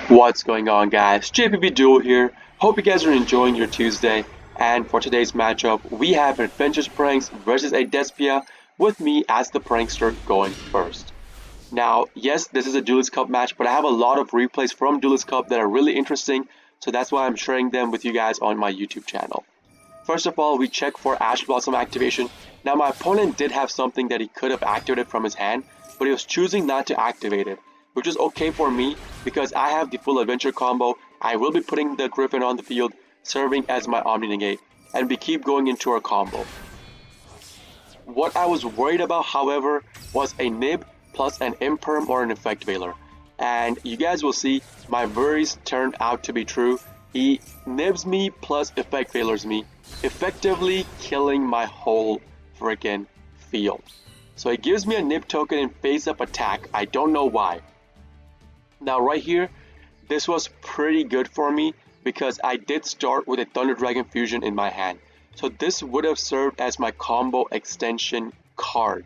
What's going on, guys? JPP Duel here. Hope you guys are enjoying your Tuesday. And for today's matchup, we have Adventures Pranks versus a Despia with me as the prankster going first. Now, yes, this is a Duelist Cup match, but I have a lot of replays from Duelist Cup that are really interesting, so that's why I'm sharing them with you guys on my YouTube channel. First of all, we check for Ash Blossom activation. Now, my opponent did have something that he could have activated from his hand, but he was choosing not to activate it, which is okay for me because I have the full adventure combo. I will be putting the Griffin on the field, serving as my Omni Negate, and we keep going into our combo. What I was worried about, however, was a Nib plus an Imperm or an Effect Veiler. And you guys will see my worries turned out to be true. He Nibs me plus Effect Veilers me, effectively killing my whole freaking field. So it gives me a Nib token in face-up attack. I don't know why. Now right here, this was pretty good for me because I did start with a Thunder Dragon Fusion in my hand. So this would have served as my combo extension card.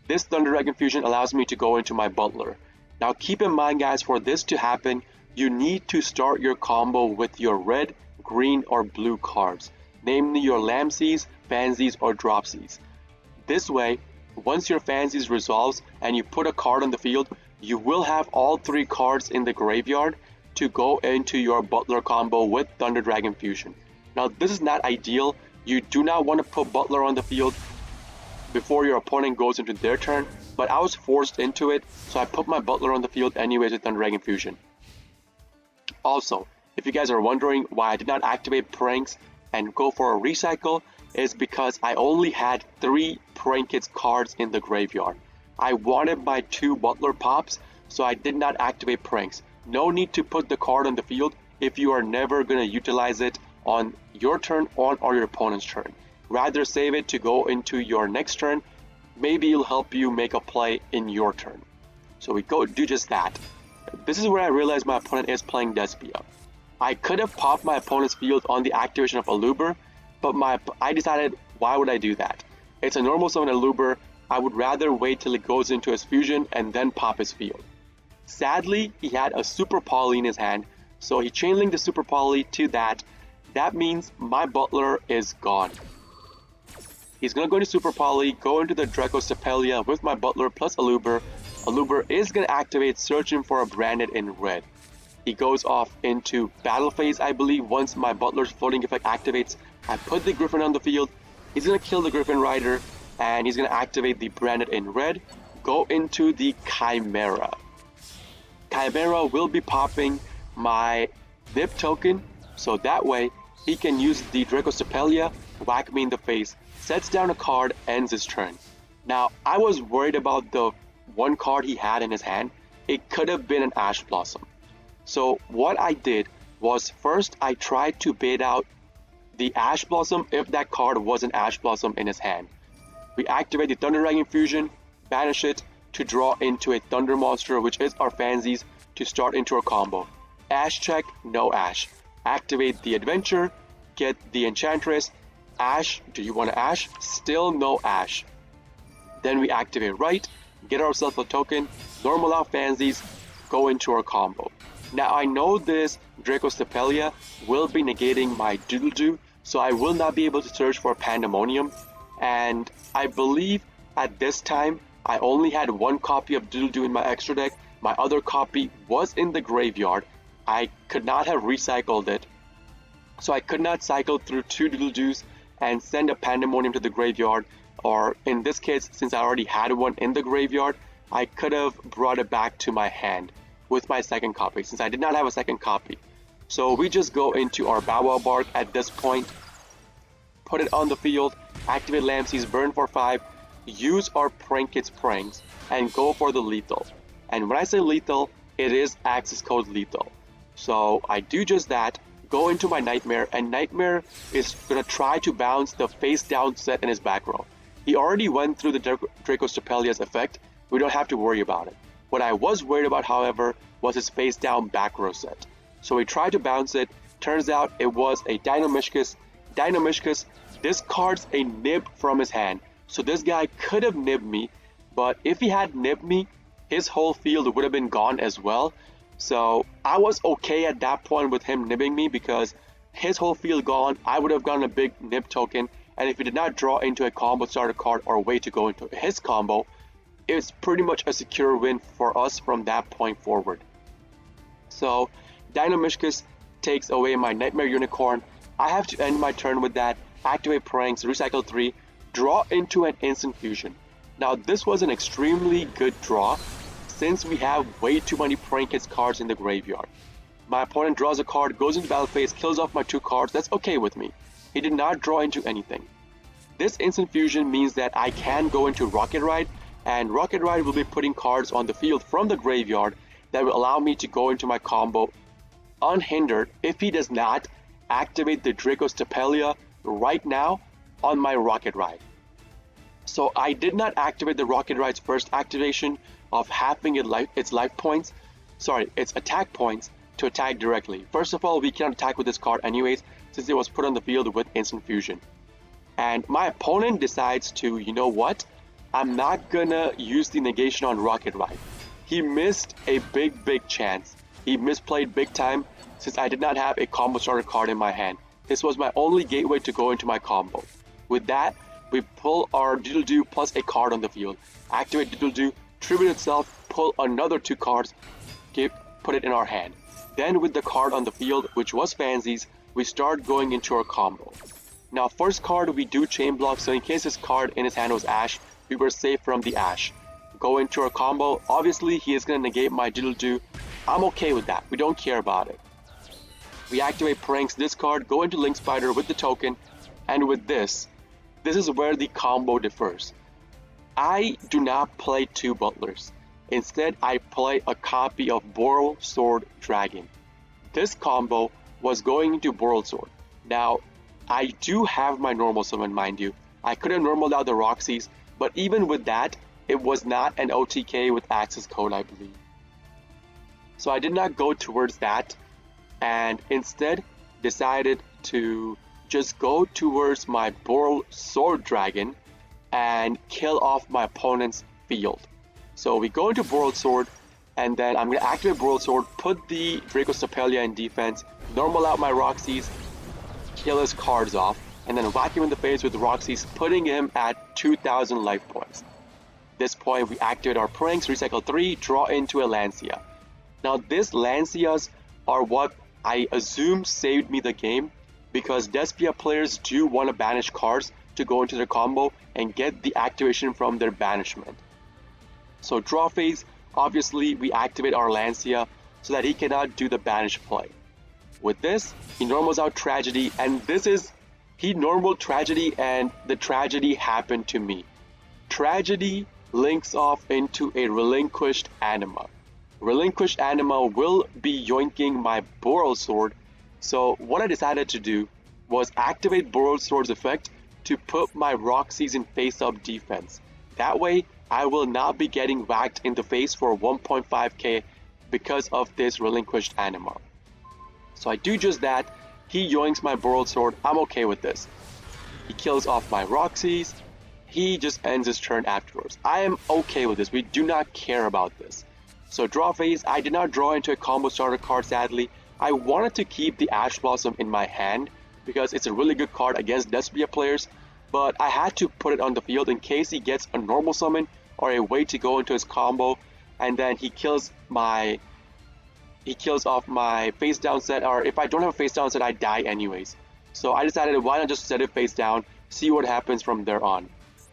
This Thunder Dragon Fusion allows me to go into my Butler. Now keep in mind, guys, for this to happen, you need to start your combo with your red, green, or blue cards, namely your Lamseys, Fansies, or Dropsies. This way, once your Fansies resolves and you put a card on the field, you will have all three cards in the graveyard to go into your Butler combo with Thunder Dragon Fusion. Now this is not ideal. You do not want to put Butler on the field before your opponent goes into their turn, but I was forced into it, so I put my Butler on the field anyways with Thunder Dragon Fusion. Also, if you guys are wondering why I did not activate Pranks and go for a recycle, is because I only had 3 Prank Kids cards in the graveyard. I wanted my 2 Butler pops, so I did not activate Pranks. No need to put the card on the field if you are never going to utilize it on your turn or your opponent's turn. Rather save it to go into your next turn. Maybe it'll help you make a play in your turn. So we go do just that. This is where I realized my opponent is playing Despia. I could have popped my opponent's field on the activation of Aluber, but I decided, why would I do that? It's a normal summon Aluber. I would rather wait till it goes into his fusion and then pop his field. Sadly, he had a Super Poly in his hand, so he chainlinked the Super Poly to that. That means my Butler is gone. He's going to go into Super Poly, go into the Draco Stapelia with my Butler plus Aluber. Aluber is going to activate searching for a Branded in red. He goes off into Battle Phase, I believe. Once my Butler's floating effect activates, I put the Griffin on the field. He's going to kill the Griffin Rider, and he's going to activate the Branded in red, go into the Chimera. Chimera will be popping my Nib token, so that way he can use the Draco Stapelia, whack me in the face, sets down a card, ends his turn. Now, I was worried about the one card he had in his hand. It could have been an Ash Blossom. So what I did was, first I tried to bait out the Ash Blossom if that card was an Ash Blossom in his hand. We activate the Thunder Dragon Fusion, banish it to draw into a Thunder Monster, which is our Fansies, to start into a combo. Ash check, no Ash. Activate the Adventure, get the Enchantress. Ash, do you want to Ash? Still no Ash. Then we activate Right, get ourselves a token, normal out Fansies, go into our combo. Now I know this Draco Stapelia will be negating my Doodle-Doo, so I will not be able to search for Pandemonium. And I believe at this time I only had 1 copy of Doodle-Doo in my extra deck. My other copy was in the graveyard. I could not have recycled it, so I could not cycle through 2 Doodle-Doos and send a Pandemonium to the graveyard. Or in this case, since I already had one in the graveyard, I could have brought it back to my hand with my second copy, since I did not have a second copy. So we just go into our Bow Wow Bark at this point, put it on the field, activate Lamseys, burn for 5, use our Prank Kids Pranks, and go for the lethal. And when I say lethal, it is access code lethal. So I do just that, go into my Nightmare, and Nightmare is going to try to bounce the face down set in his back row. He already went through the Draco Stapelia's effect. We don't have to worry about it. What I was worried about, however, was his face down back row set. So we tried to bounce it. Turns out it was a Dino-Mishcus. Dino-Mishcus discards a Nib from his hand. So this guy could have nibbed me, but if he had nibbed me, his whole field would have been gone as well. So I was okay at that point with him nibbing me because his whole field gone, I would have gotten a big nib token, and if he did not draw into a combo starter card or a way to go into his combo, it's pretty much a secure win for us from that point forward. So Dynamishkus takes away my Nightmare Unicorn. I have to end my turn with that, activate Pranks, recycle 3, draw into an instant fusion. Now this was an extremely good draw since we have way too many Prankets cards in the graveyard. My opponent draws a card, goes into battle phase, kills off my 2 cards, that's okay with me. He did not draw into anything. This instant fusion means that I can go into Rocket Ride, and Rocket Ride will be putting cards on the field from the graveyard that will allow me to go into my combo unhindered if he does not activate the Draco Stapelia right now on my Rocket Ride. So I did not activate the Rocket Ride's first activation of halving its attack points to attack directly. First of all, we cannot attack with this card anyways since it was put on the field with instant fusion. And my opponent decides to, you know what? I'm not gonna use the negation on Rocket Ride. He missed a big chance. He misplayed big time since I did not have a combo starter card in my hand. This was my only gateway to go into my combo. With that, we pull our Doodle-Doo plus a card on the field. Activate Doodle-Doo, tribute itself, pull another 2 cards, put it in our hand. Then with the card on the field, which was Fancies, we start going into our combo. Now first card we do chain block, so in case his card in his hand was Ash, we were safe from the Ash. Go into our combo, obviously he is going to negate my Doodle-Doo. I'm okay with that, we don't care about it. We activate Pranks, discard, go into Link Spider with the token, and with this is where the combo differs. I do not play 2 Butlers. Instead, I play a copy of Boral Sword Dragon. This combo was going into Boral Sword. Now, I do have my normal summon, mind you. I could have normaled out the Roxys, but even with that, it was not an OTK with access code, I believe. So I did not go towards that, and instead decided to just go towards my Boral Sword Dragon and kill off my opponent's field. So we go into Boral Sword, and then I'm going to activate Boral Sword, put the Draco Stapelia in defense, normal out my Roxys, kill his cards off, and then whack him in the face with Roxys, putting him at 2,000 life points. At this point, we activate our Pranks, recycle 3, draw into a Lancia. Now, these Lancias are what I assume saved me the game, because Despia players do want to banish cards to go into their combo and get the activation from their banishment. So draw phase, obviously we activate our Lancia so that he cannot do the banish play. With this, he normals out Tragedy, and he normal Tragedy, and the Tragedy happened to me. Tragedy links off into a Relinquished Anima. Relinquished Anima will be yoinking my Boral Sword, so what I decided to do was activate Boral Sword's effect to put my Roxys in face-up defense. That way, I will not be getting whacked in the face for 1.5k because of this Relinquished Anima. So I do just that, he yoinks my Boral Sword, I'm okay with this. He kills off my Roxys, he just ends his turn afterwards. I am okay with this, we do not care about this. So draw phase, I did not draw into a combo starter card sadly. I wanted to keep the Ash Blossom in my hand because it's a really good card against Despia players, but I had to put it on the field in case he gets a normal summon or a way to go into his combo, and then he kills off my face down set, or if I don't have a face down set, I die anyways. So I decided why not just set it face down, see what happens from there on.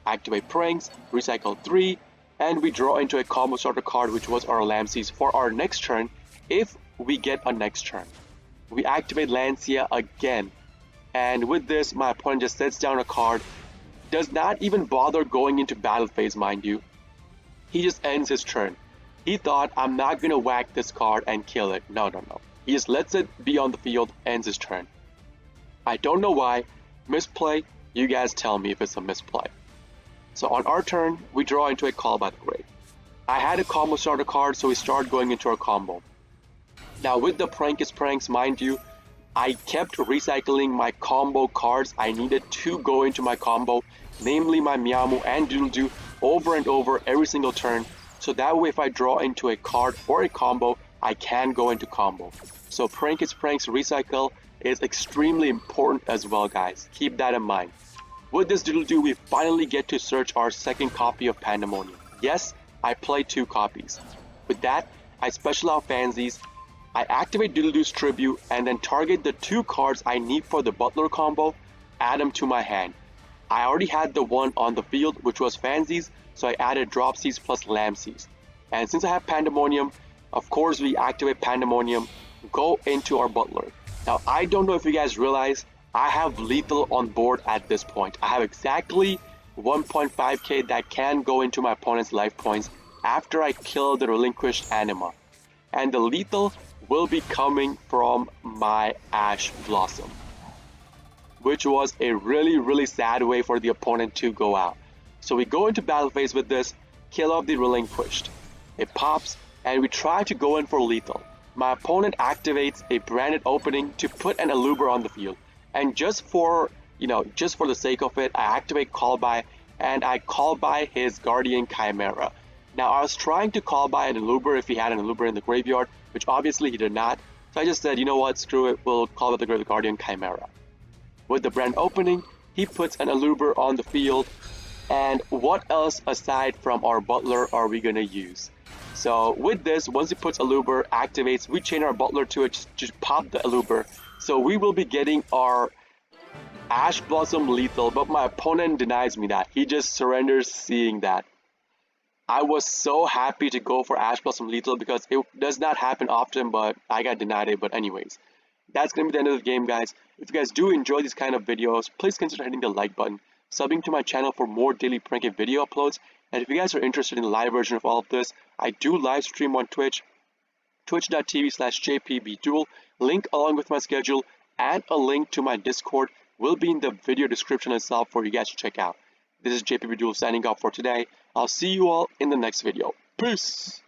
Activate Pranks, recycle 3, and we draw into a combo starter card, which was our Lamses for our next turn if we get a next turn. We activate Lancia again, and with this my opponent just sets down a card, does not even bother going into battle phase, mind you. He just ends his turn. He thought, I'm not gonna whack this card and kill it. No. He just lets it be on the field, ends his turn. I don't know why. Misplay, you guys tell me if it's a misplay. So on our turn, we draw into a Call by the Grave. I had a combo starter card, so we start going into our combo. Now with the Pranks, mind you, I kept recycling my combo cards I needed to go into my combo, namely my Meowmoo and Doodle-Doo over and over every single turn, so that way if I draw into a card or a combo, I can go into combo. So Prank is Prank's recycle is extremely important as well, guys. Keep that in mind. With this doodle-doo, we finally get to search our second copy of Pandemonium. Yes, I play 2 copies. With that, I special out Fansies, I activate Doodle-Doo's Tribute, and then target the 2 cards I need for the Butler combo, add them to my hand. I already had the one on the field, which was Fansies, so I added Dropsies plus Lamsies. And since I have Pandemonium, of course we activate Pandemonium, go into our Butler. Now I don't know if you guys realize, I have Lethal on board at this point. I have exactly 1.5k that can go into my opponent's life points after I kill the relinquished Anima. And the Lethal will be coming from my Ash Blossom, which was a really sad way for the opponent to go out. So we go into battle phase with this, kill off the relinquished. It pops, and we try to go in for lethal. My opponent activates a branded opening to put an Aluber on the field. And just for the sake of it, I activate Call By, and I call by his Guardian Chimera. Now I was trying to call by an Aluber if he had an Aluber in the graveyard, which obviously he did not. So I just said, you know what, screw it, we'll call by the Guardian Chimera. With the brand opening, he puts an Aluber on the field, and what else aside from our Butler are we gonna use? So with this, once he puts Aluber, activates, we chain our Butler to it to pop the Aluber. So we will be getting our Ash Blossom lethal, but my opponent denies me that. He just surrenders seeing that. I was so happy to go for Ash Blossom lethal because it does not happen often, but I got denied it. But anyways, that's going to be the end of the game, guys. If you guys do enjoy these kind of videos, please consider hitting the like button, subbing to my channel for more daily prank and video uploads. And if you guys are interested in the live version of all of this, I do live stream on Twitch, twitch.tv/jpbduel. Link along with my schedule and a link to my Discord will be in the video description itself for you guys to check out. This is JPBDuel signing off for today. I'll see you all in the next video. Peace!